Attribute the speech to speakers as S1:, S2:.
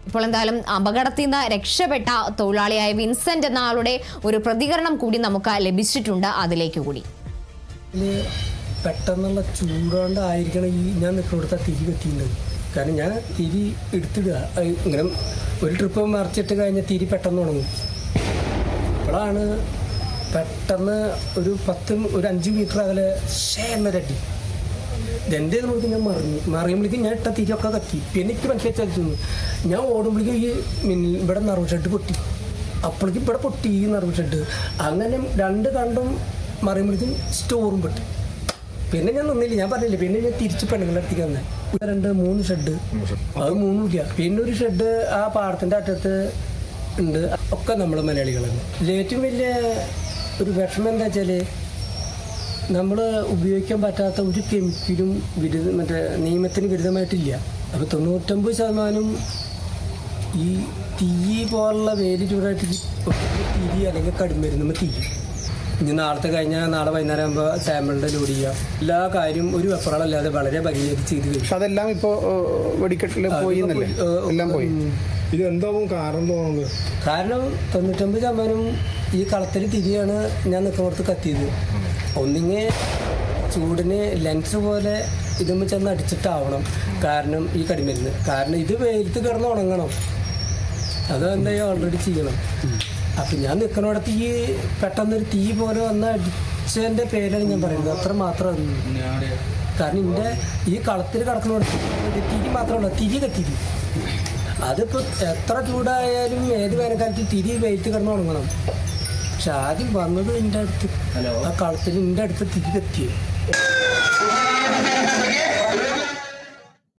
S1: ഇപ്പോൾ എന്തായാലും അപകടത്തിൽ നിന്ന് രക്ഷപ്പെട്ട തൊഴിലാളിയായ വിൻസെന്റ് എന്ന ആളുടെ ഒരു പ്രതികരണം കൂടി നമുക്ക് ലഭിച്ചിട്ടുണ്ട്. അതിലേക്ക് കൂടി
S2: പെട്ടെന്നുള്ള ചൂടുകൊണ്ടായിരിക്കണം ഈ ഞാൻ നിൽക്കുന്നിടത്ത തിരി കത്തിയിട്ടുള്ളത്. കാരണം ഞാൻ തിരി എടുത്തിടുക, ഇങ്ങനെ ഒരു ട്രിപ്പ് മറിച്ചിട്ട് കഴിഞ്ഞാൽ തിരി പെട്ടെന്ന് ഉണങ്ങും. അപ്പോഴാണ് പെട്ടെന്ന് ഒരു 5 മീറ്റർ അകലെ എന്നൊരടി ഇതെൻ്റെ നമുക്ക് ഞാൻ മറിയുമ്പോഴേക്കും ഞാൻ ഇട്ട തിരിയൊക്കെ കത്തി. പിന്നെ എനിക്ക് മനസ്സിലാച്ചു ഞാൻ ഓടുമ്പോഴേക്കും ഈ ഇവിടെ നർവ് ഷെഡ് പൊട്ടി. അപ്പോഴേക്കും ഇവിടെ പൊട്ടി ഈ നർവ് ഷെഡ്. അങ്ങനെ 2 കണ്ടും മറിയുമ്പോഴേക്കും സ്റ്റോറും പൊട്ടി. പിന്നെ ഞാൻ നിന്നില്ല, ഞാൻ പറഞ്ഞില്ല. പിന്നെ ഞാൻ തിരിച്ച് പെണ്ണുങ്ങളുടെ അടുത്തേക്ക് വന്നേ. 2-3 ഷെഡ്, അത് 3 ഇല്ല. പിന്നെ ഒരു ഷെഡ് ആ പാടത്തിൻ്റെ അറ്റത്ത് ഉണ്ട്. ഒക്കെ നമ്മൾ മലയാളികളാണ്. ഏറ്റവും വലിയ ഒരു വിഷമം എന്താ വെച്ചാൽ നമ്മൾ ഉപയോഗിക്കാൻ പറ്റാത്ത ഒരു കെമിക്കലും നിയമത്തിന് വിരുദ്ധമായിട്ടില്ല. അപ്പോൾ 99% ഈ തീ പോലുള്ള വേര് ചൂടായിട്ട് തിരി അല്ലെങ്കിൽ കടുംമരുന്ന് തീ. ഇനി നാളത്തെ കഴിഞ്ഞാൽ നാളെ വൈകുന്നേരം ആകുമ്പോൾ സാമ്പിളിൻ്റെ ലോഡ് ചെയ്യുക. എല്ലാ കാര്യവും ഒരു വെപ്പറകളല്ലാതെ വളരെ ഭംഗിയായിട്ട് ചെയ്ത് കഴിയും.
S3: പക്ഷെ അതെല്ലാം ഇപ്പോൾ വെടിക്കെട്ടിൽ പോയി എല്ലാം പോയി.
S4: ഇത് എന്താവും കാരണം തോന്നുന്നത്?
S2: കാരണം 99% ഈ കളത്തിൽ തിരിയാണ് ഞാൻ നിൽക്കുന്നിടത്ത് കത്തിയത്. ഒന്നിങ്ങ് ചൂടിന് ലെൻസ് പോലെ ഇതുമ്പോൾ ചെന്ന് അടിച്ചിട്ടാവണം. കാരണം ഈ കടിമരുന്ന്, കാരണം ഇത് വെയിലത്ത് കിടന്ന് ഉണങ്ങണം. അതെന്തായാലും ഓൾറെഡി ചെയ്യണം. അപ്പം ഞാൻ നിൽക്കുന്നിടത്ത് ഈ പെട്ടെന്നൊരു തീ പോലെ വന്ന് അടിച്ചതിൻ്റെ പേരാണ് ഞാൻ പറയുന്നത്. അത്ര മാത്രം. കാരണം എൻ്റെ ഈ കളത്തിൽ കിടക്കുന്നിടത്ത് തിരി മാത്രമല്ല, തിരി കത്തിരി. അതിപ്പോൾ എത്ര ചൂടായാലും ഏത് വേനൽക്കാലത്ത് തിരി വെയിലത്ത് കിടന്ന് ഉണങ്ങണം. പക്ഷെ ആദ്യം വന്നത് എൻ്റെ അടുത്ത്, ആ കളത്തിൽ എൻ്റെ അടുത്ത് തിരി കത്തിയത്.